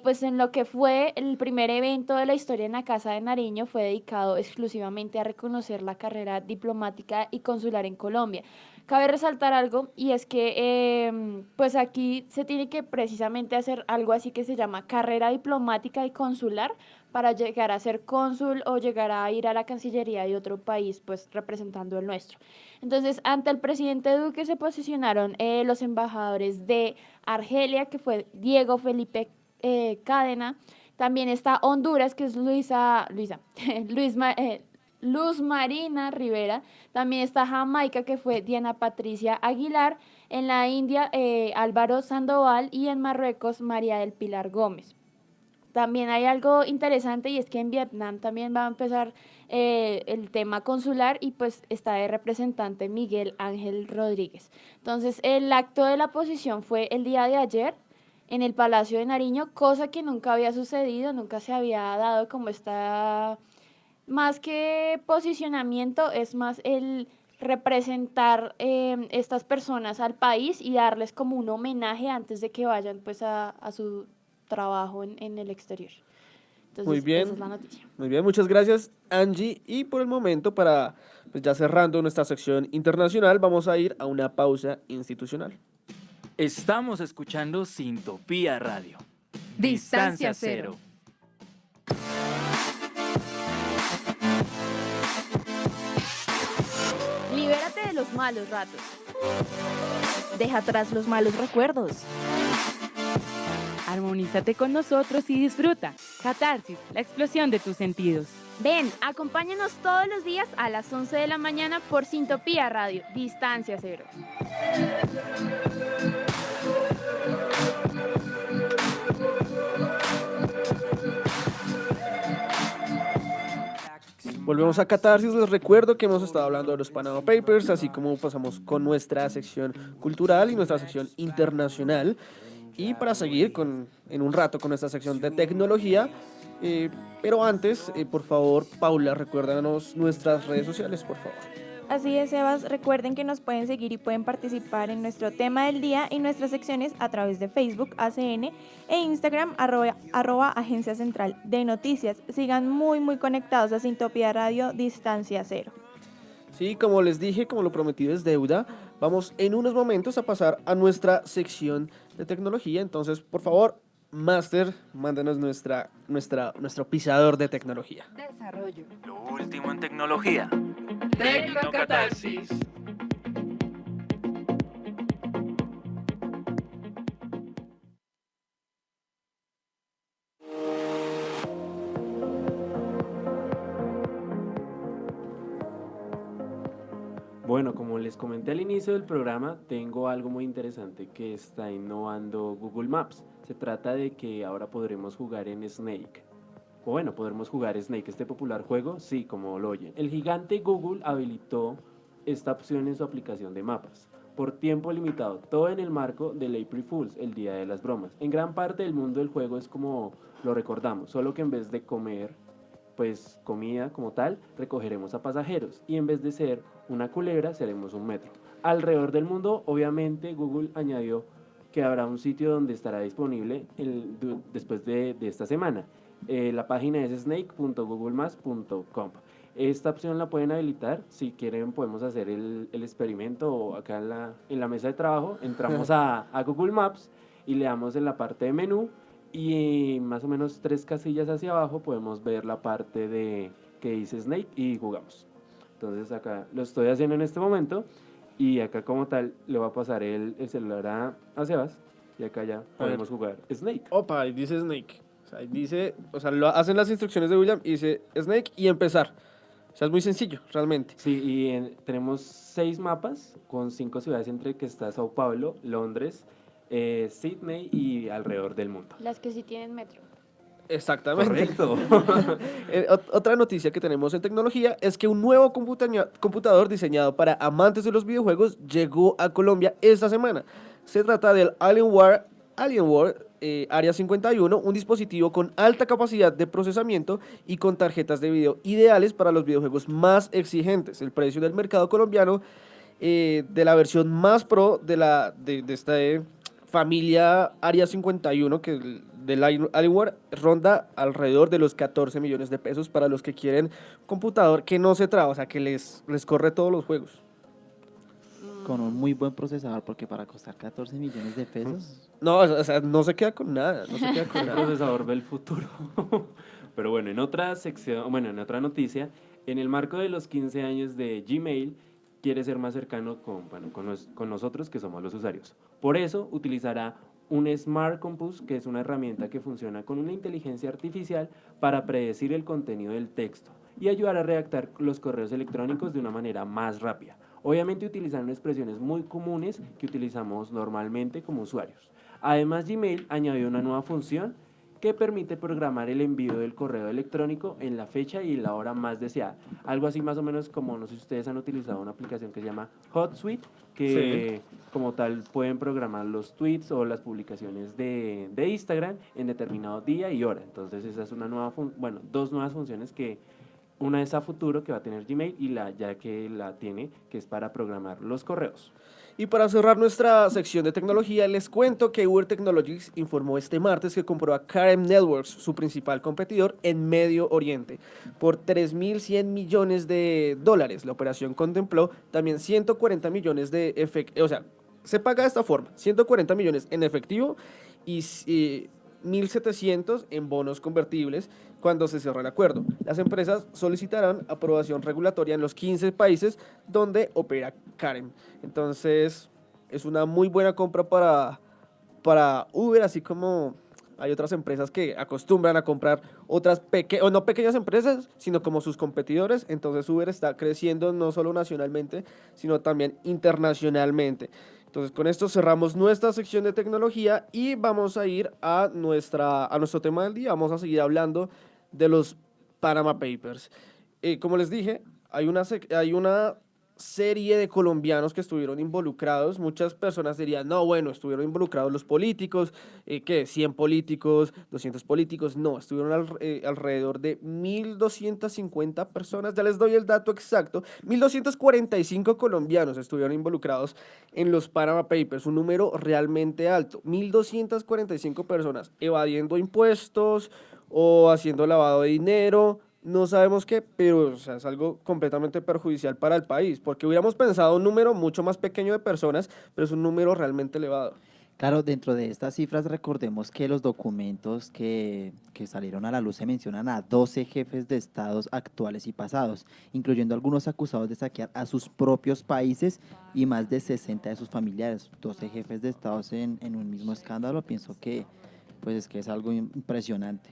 pues en lo que fue el primer evento de la historia en la Casa de Nariño fue dedicado exclusivamente a reconocer la carrera diplomática y consular en Colombia. Cabe resaltar algo y es que pues aquí se tiene que precisamente hacer algo así que se llama carrera diplomática y consular para llegar a ser cónsul o llegar a ir a la Cancillería de otro país pues representando el nuestro. Entonces ante el presidente Duque se posicionaron los embajadores de Argelia, que fue Diego Felipe Cadena. También está Honduras, que es Luz Marina Rivera. También está Jamaica, que fue Diana Patricia Aguilar. En la India, Álvaro Sandoval. Y en Marruecos, María del Pilar Gómez. También hay algo interesante y es que en Vietnam también va a empezar el tema consular y pues está de representante Miguel Ángel Rodríguez. Entonces, el acto de la posición fue el día de ayer en el Palacio de Nariño, cosa que nunca había sucedido, nunca se había dado como esta, más que posicionamiento, es más el representar estas personas al país y darles como un homenaje antes de que vayan pues a su trabajo en el exterior. Muy Entonces, bien. esa es la noticia. Muy bien, muchas gracias, Angie. Y por el momento, para pues ya cerrando nuestra sección internacional, vamos a ir a una pausa institucional. Estamos escuchando Sintopía Radio. Distancia cero. Libérate de los malos ratos. Deja atrás los malos recuerdos. Armonízate con nosotros y disfruta. Catarsis, la explosión de tus sentidos. Ven, acompáñanos todos los días a las 11 de la mañana por Sintopía Radio, Distancia Cero. Volvemos a Catarsis. Les recuerdo que hemos estado hablando de los Panama Papers, así como pasamos con nuestra sección cultural y nuestra sección internacional. Y para seguir en un rato con nuestra sección de tecnología, pero antes, por favor, Paula, recuérdanos nuestras redes sociales, por favor. Así es, Sebas. Recuerden que nos pueden seguir y pueden participar en nuestro tema del día y nuestras secciones a través de Facebook, ACN, e Instagram, @ Agencia Central de Noticias. Sigan muy conectados a Sintopía Radio Distancia Cero. Sí, como les dije, como lo prometido es deuda, vamos en unos momentos a pasar a nuestra sección de tecnología. Entonces, por favor, Master, mándanos nuestro pisador de tecnología. Desarrollo. Lo último en tecnología. Tecnocatarsis. Bueno, como les comenté al inicio del programa, tengo algo muy interesante que está innovando Google Maps. Se trata de que ahora podremos jugar en Snake. O bueno, podremos jugar Snake, este popular juego, sí, como lo oyen. El gigante Google habilitó esta opción en su aplicación de mapas, por tiempo limitado, todo en el marco del April Fools, el Día de las Bromas. En gran parte del mundo del juego es como lo recordamos, solo que en vez de comer pues comida como tal, recogeremos a pasajeros y en vez de ser una culebra, seremos un metro. Alrededor del mundo, obviamente, Google añadió que habrá un sitio donde estará disponible después de esta semana. La página es snake.googlemaps.com. Esta opción la pueden habilitar, si quieren podemos hacer el experimento o acá en la mesa de trabajo, entramos a Google Maps y le damos en la parte de menú y más o menos 3 casillas hacia abajo podemos ver la parte que dice Snake y jugamos. Entonces acá lo estoy haciendo en este momento y acá como tal le va a pasar el celular a Sebas y acá ya podemos jugar Snake. Opa, ahí dice Snake. Ahí dice, lo hacen las instrucciones de William y dice Snake y empezar. O sea, es muy sencillo, realmente. Sí, y tenemos 6 mapas con 5 ciudades entre que está Sao Paulo, Londres, Sydney y alrededor del mundo. Las que sí tienen metro. Exactamente. Correcto. Otra noticia que tenemos en tecnología es que un nuevo computador diseñado para amantes de los videojuegos llegó a Colombia esta semana. Se trata del Alienware Area 51, un dispositivo con alta capacidad de procesamiento y con tarjetas de video ideales para los videojuegos más exigentes. El precio del mercado colombiano de la versión más pro de esta familia Area 51 que del Alienware ronda alrededor de los 14 millones de pesos para los que quieren computador que no se traba, o sea que les corre todos los juegos. Con un muy buen procesador, porque para costar 14 millones de pesos... No, o sea, no se queda con nada, no se queda con El nada. procesador del futuro. Pero bueno, en otra en otra noticia, en el marco de los 15 años de Gmail, quiere ser más cercano con nosotros que somos los usuarios. Por eso utilizará un Smart Compose, que es una herramienta que funciona con una inteligencia artificial para predecir el contenido del texto y ayudar a redactar los correos electrónicos de una manera más rápida. Obviamente utilizando expresiones muy comunes que utilizamos normalmente como usuarios. Además, Gmail añadió una nueva función que permite programar el envío del correo electrónico en la fecha y la hora más deseada. Algo así más o menos como, no sé si ustedes han utilizado una aplicación que se llama HotSuite, que como tal pueden programar los tweets o las publicaciones de Instagram en determinado día y hora. Entonces esa es una nueva dos nuevas funciones que una es a futuro que va a tener Gmail y la ya que la tiene, que es para programar los correos. Y para cerrar nuestra sección de tecnología, les cuento que Uber Technologies informó este martes que compró a Karen Networks, su principal competidor en Medio Oriente, por $3.100 millones. La operación contempló también 140 millones de efectivo, o sea, se paga de esta forma, 140 millones en efectivo y 1.700 en bonos convertibles cuando se cierre el acuerdo. Las empresas solicitarán aprobación regulatoria en los 15 países donde opera Karen. Entonces, es una muy buena compra para Uber, así como hay otras empresas que acostumbran a comprar otras no pequeñas empresas, sino como sus competidores. Entonces, Uber está creciendo no solo nacionalmente, sino también internacionalmente. Entonces, con esto cerramos nuestra sección de tecnología y vamos a ir a nuestro tema del día. Vamos a seguir hablando de los Panama Papers. Como les dije, hay una serie de colombianos que estuvieron involucrados. Muchas personas dirían, no, bueno, estuvieron involucrados los políticos, ¿qué? 100 políticos, 200 políticos. No, estuvieron alrededor de 1.250 personas. Ya les doy el dato exacto. 1.245 colombianos estuvieron involucrados en los Panama Papers, un número realmente alto. 1.245 personas evadiendo impuestos o haciendo lavado de dinero. No sabemos qué, pero o sea, es algo completamente perjudicial para el país, porque hubiéramos pensado un número mucho más pequeño de personas, pero es un número realmente elevado. Claro, dentro de estas cifras recordemos que los documentos que salieron a la luz se mencionan a 12 jefes de estados actuales y pasados, incluyendo algunos acusados de saquear a sus propios países y más de 60 de sus familiares. 12 jefes de estados en un mismo escándalo, pienso que pues es que es algo impresionante.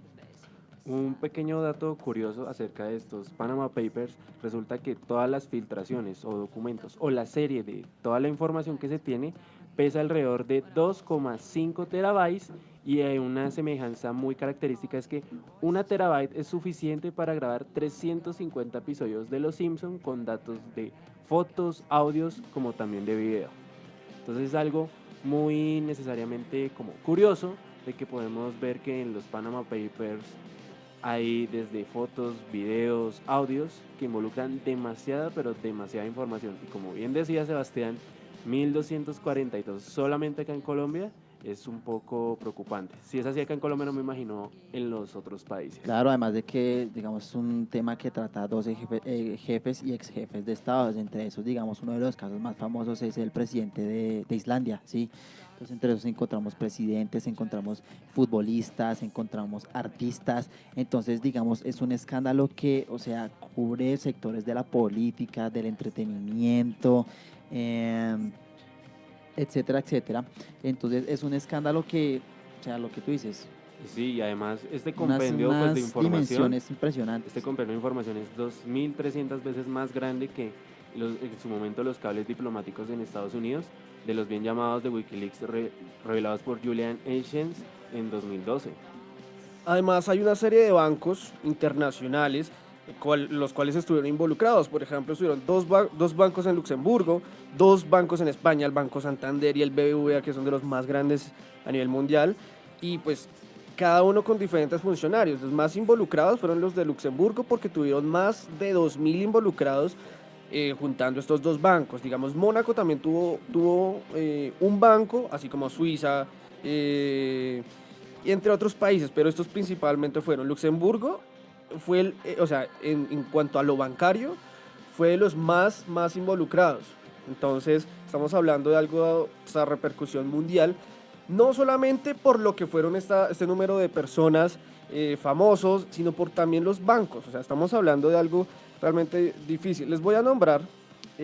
Un pequeño dato curioso acerca de estos Panama Papers, resulta que todas las filtraciones o documentos o la serie de toda la información que se tiene pesa alrededor de 2,5 terabytes y hay una semejanza muy característica, es que 1 terabyte es suficiente para grabar 350 episodios de Los Simpson con datos de fotos, audios, como también de video. Entonces es algo muy necesariamente como curioso de que podemos ver que en los Panama Papers hay desde fotos, videos, audios que involucran demasiada, pero demasiada información. Y como bien decía Sebastián, 1.242 solamente acá en Colombia es un poco preocupante. Si es así acá en Colombia, no me imagino en los otros países. Claro, además de que, digamos, es un tema que trata a 12 jefes y ex jefes de estados. Entre esos, digamos, uno de los casos más famosos es el presidente de Islandia, ¿sí? Entonces, entre esos encontramos presidentes, encontramos futbolistas, encontramos artistas. Entonces, digamos, es un escándalo que, o sea, cubre sectores de la política, del entretenimiento, etcétera, etcétera. Entonces, es un escándalo que, o sea, lo que tú dices. Sí, y además este compendio pues, de información, dimensiones impresionantes. Este compendio de información es 2.300 veces más grande que en su momento los cables diplomáticos en Estados Unidos, de los bien llamados de Wikileaks revelados por Julian Assange en 2012. Además, hay una serie de bancos internacionales los cuales estuvieron involucrados. Por ejemplo, estuvieron dos bancos en Luxemburgo, 2 bancos en España, el Banco Santander y el BBVA, que son de los más grandes a nivel mundial, y pues cada uno con diferentes funcionarios. Los más involucrados fueron los de Luxemburgo porque tuvieron más de 2.000 involucrados juntando estos 2 bancos. Digamos, Mónaco también tuvo un banco, así como Suiza, y entre otros países, pero estos principalmente fueron Luxemburgo. Fue en cuanto a lo bancario, fue de los más involucrados. Entonces, estamos hablando de algo, esta repercusión mundial, no solamente por lo que fueron este número de personas famosos, sino por también los bancos. O sea, estamos hablando de algo realmente difícil. Les voy a nombrar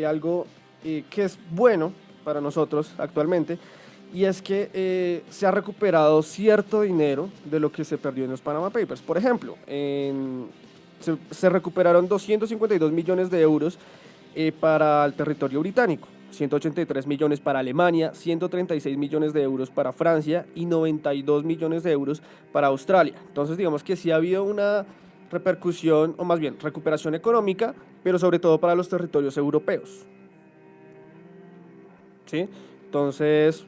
algo que es bueno para nosotros actualmente, y es que se ha recuperado cierto dinero de lo que se perdió en los Panama Papers. Por ejemplo, se recuperaron 252 millones de euros para el territorio británico, 183 millones para Alemania, 136 millones de euros para Francia y 92 millones de euros para Australia. Entonces digamos que sí ha habido una repercusión, o más bien recuperación económica, pero sobre todo para los territorios europeos. ¿Sí? Entonces,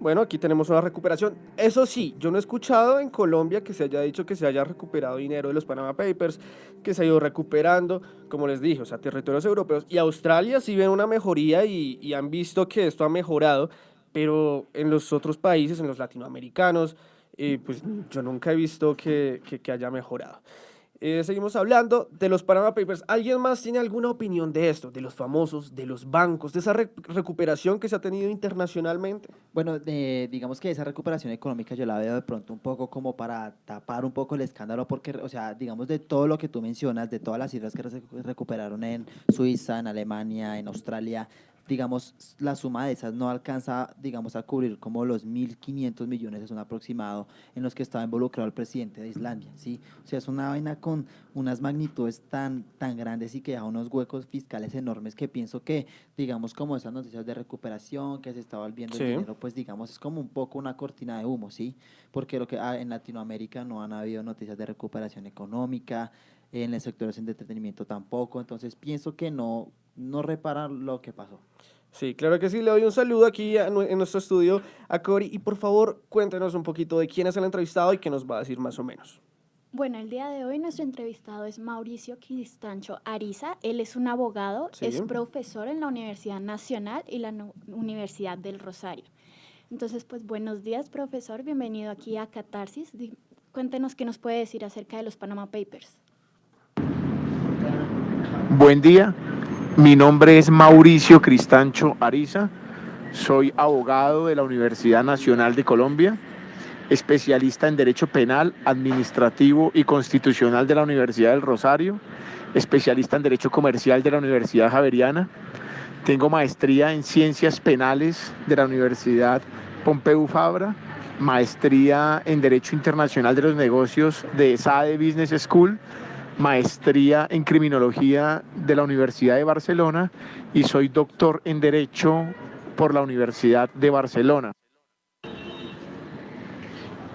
bueno, aquí tenemos una recuperación. Eso sí, yo no he escuchado en Colombia que se haya dicho que se haya recuperado dinero de los Panama Papers, que se ha ido recuperando, como les dije, o sea, territorios europeos. Y Australia sí ven una mejoría y han visto que esto ha mejorado, pero en los otros países, en los latinoamericanos, pues yo nunca he visto que haya mejorado. Seguimos hablando de los Panama Papers. ¿Alguien más tiene alguna opinión de esto, de los famosos, de los bancos, de esa recuperación que se ha tenido internacionalmente? Bueno, digamos que esa recuperación económica yo la veo de pronto un poco como para tapar un poco el escándalo, porque, o sea, digamos de todo lo que tú mencionas, de todas las cifras que se recuperaron en Suiza, en Alemania, en Australia, digamos, la suma de esas no alcanza, digamos, a cubrir como los 1.500 millones, es un aproximado, en los que estaba involucrado el presidente de Islandia, ¿sí? O sea, es una vaina con unas magnitudes tan grandes y que deja unos huecos fiscales enormes que pienso que, digamos, como esas noticias de recuperación, que se está volviendo el dinero, pues, digamos, es como un poco una cortina de humo, ¿sí? Porque lo que en Latinoamérica no han habido noticias de recuperación económica, en el sector de entretenimiento tampoco, entonces pienso que no repara lo que pasó. Sí, claro que sí, le doy un saludo aquí en nuestro estudio a Cori y por favor cuéntenos un poquito de quién es el entrevistado y qué nos va a decir más o menos. Bueno, el día de hoy nuestro entrevistado es Mauricio Cristancho Ariza. Él es un abogado, Sí. es profesor en la Universidad Nacional y la Universidad del Rosario. Entonces, pues buenos días, profesor, bienvenido aquí a Catarsis. Cuéntenos qué nos puede decir acerca de los Panama Papers. Buen día, mi nombre es Mauricio Cristancho Ariza, soy abogado de la Universidad Nacional de Colombia, especialista en Derecho Penal, Administrativo y Constitucional de la Universidad del Rosario, especialista en Derecho Comercial de la Universidad Javeriana, tengo maestría en Ciencias Penales de la Universidad Pompeu Fabra, maestría en Derecho Internacional de los Negocios de SADE Business School, maestría en Criminología de la Universidad de Barcelona y soy doctor en Derecho por la Universidad de Barcelona.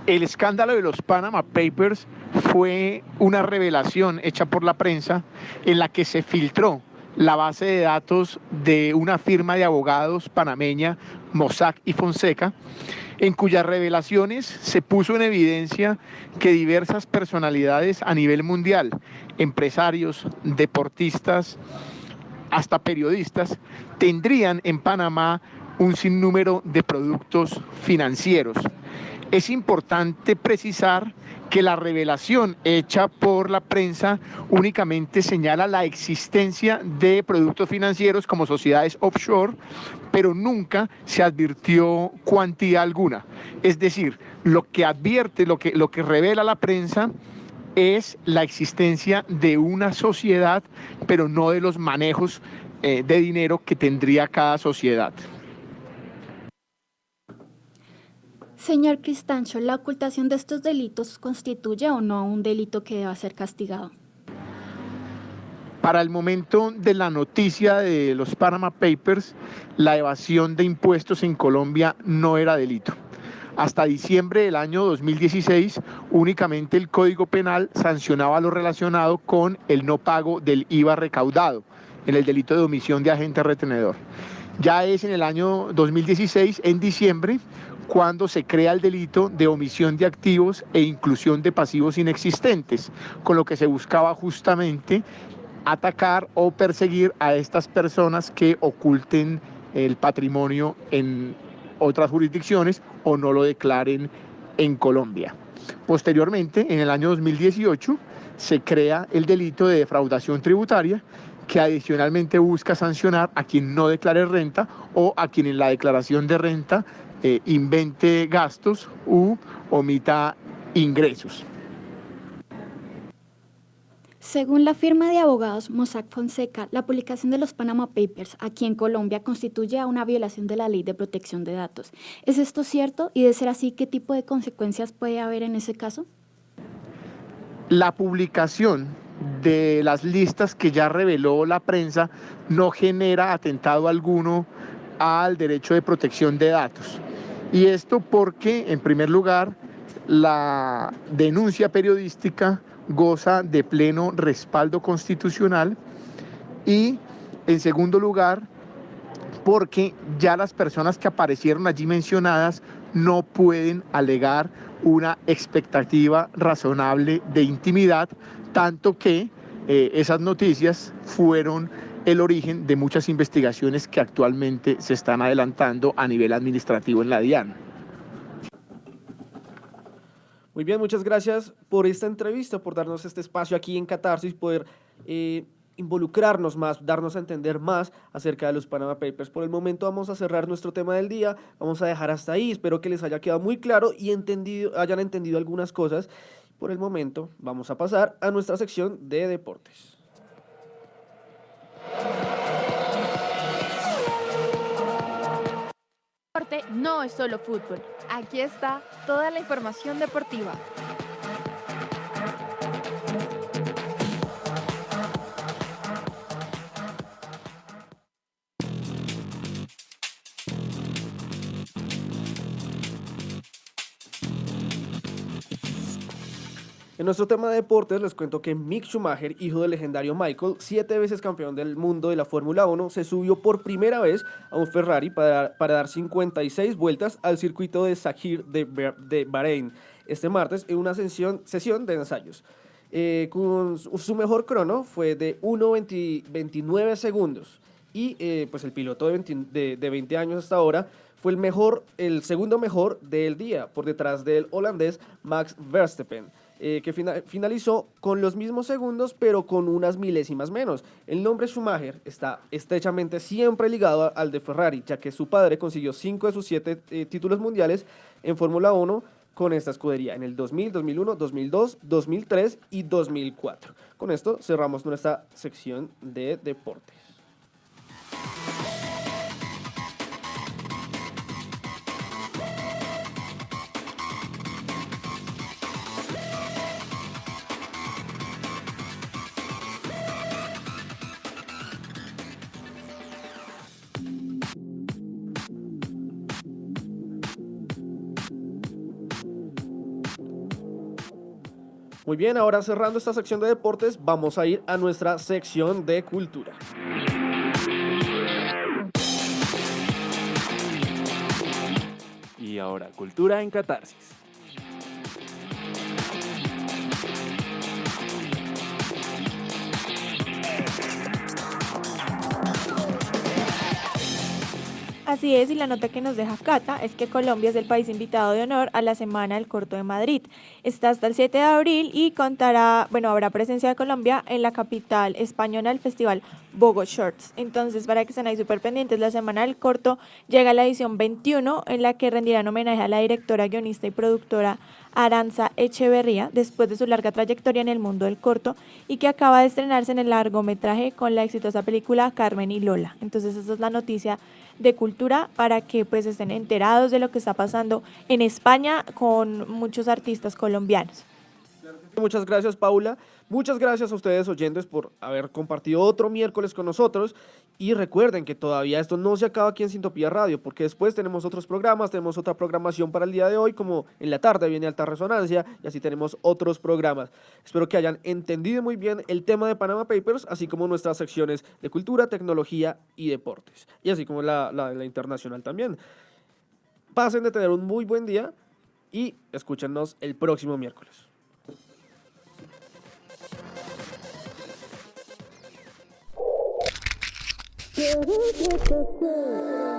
El escándalo de los Panama Papers fue una revelación hecha por la prensa en la que se filtró la base de datos de una firma de abogados panameña, Mossack y Fonseca, en cuyas revelaciones se puso en evidencia que diversas personalidades a nivel mundial, empresarios, deportistas, hasta periodistas, tendrían en Panamá un sinnúmero de productos financieros. Es importante precisar que la revelación hecha por la prensa únicamente señala la existencia de productos financieros como sociedades offshore, pero nunca se advirtió cuantía alguna. Es decir, lo que advierte, lo que revela la prensa es la existencia de una sociedad, pero no de los manejos de dinero que tendría cada sociedad. Señor Cristancho, ¿la ocultación de estos delitos constituye o no un delito que deba ser castigado? Para el momento de la noticia de los Panama Papers, la evasión de impuestos en Colombia no era delito. Hasta diciembre del año 2016, únicamente el Código Penal sancionaba lo relacionado con el no pago del IVA recaudado, en el delito de omisión de agente retenedor. Ya es en el año 2016, en diciembre, cuando se crea el delito de omisión de activos e inclusión de pasivos inexistentes, con lo que se buscaba justamente atacar o perseguir a estas personas que oculten el patrimonio en otras jurisdicciones o no lo declaren en Colombia. Posteriormente, en el año 2018, se crea el delito de defraudación tributaria, que adicionalmente busca sancionar a quien no declare renta o a quien en la declaración de renta invente gastos u omita ingresos. Según la firma de abogados Mossack Fonseca, la publicación de los Panama Papers aquí en Colombia constituye una violación de la Ley de Protección de Datos. ¿Es esto cierto? Y de ser así, ¿qué tipo de consecuencias puede haber en ese caso? La publicación de las listas que ya reveló la prensa no genera atentado alguno al derecho de protección de datos. Y esto porque, en primer lugar, la denuncia periodística goza de pleno respaldo constitucional y, en segundo lugar, porque ya las personas que aparecieron allí mencionadas no pueden alegar una expectativa razonable de intimidad, tanto que esas noticias fueron el origen de muchas investigaciones que actualmente se están adelantando a nivel administrativo en la DIAN. Muy bien, muchas gracias por esta entrevista, por darnos este espacio aquí en Catarsis, poder involucrarnos más, darnos a entender más acerca de los Panama Papers. Por el momento vamos a cerrar nuestro tema del día, vamos a dejar hasta ahí, espero que les haya quedado muy claro y hayan entendido algunas cosas. Por el momento vamos a pasar a nuestra sección de deportes. Deporte no es solo fútbol. Aquí está toda la información deportiva. En nuestro tema de deportes les cuento que Mick Schumacher, hijo del legendario Michael, 7 veces campeón del mundo de la Fórmula 1, se subió por primera vez a un Ferrari para dar 56 vueltas al circuito de Sakhir de Bahrein este martes en una sesión de ensayos. Con su mejor crono fue de 1:29 segundos y pues el piloto de 20 años hasta ahora fue el segundo mejor del día, por detrás del holandés Max Verstappen, que finalizó con los mismos segundos, pero con unas milésimas menos. El nombre Schumacher está estrechamente siempre ligado al de Ferrari, ya que su padre consiguió 5 de sus 7 títulos mundiales en Fórmula 1 con esta escudería en el 2000, 2001, 2002, 2003 y 2004. Con esto cerramos nuestra sección de deportes. Muy bien, ahora cerrando esta sección de deportes, vamos a ir a nuestra sección de cultura. Y ahora, cultura en Catarsis. Así es, y la nota que nos deja Cata es que Colombia es el país invitado de honor a la Semana del Corto de Madrid. Está hasta el 7 de abril y habrá presencia de Colombia en la capital española del festival Bogo Shorts. Entonces, para que estén ahí súper pendientes, la Semana del Corto llega a la edición 21, en la que rendirán homenaje a la directora, guionista y productora Aranza Echeverría, después de su larga trayectoria en el mundo del corto y que acaba de estrenarse en el largometraje con la exitosa película Carmen y Lola. Entonces, esa es la noticia de cultura para que pues estén enterados de lo que está pasando en España con muchos artistas colombianos. Muchas gracias, Paula. Muchas gracias a ustedes, oyentes, por haber compartido otro miércoles con nosotros. Y recuerden que todavía esto no se acaba aquí en Sintopía Radio, porque después tenemos otros programas, tenemos otra programación para el día de hoy, como en la tarde viene Alta Resonancia, y así tenemos otros programas. Espero que hayan entendido muy bien el tema de Panama Papers, así como nuestras secciones de cultura, tecnología y deportes, y así como la internacional también. Pasen de tener un muy buen día y escúchenos el próximo miércoles. Yeah.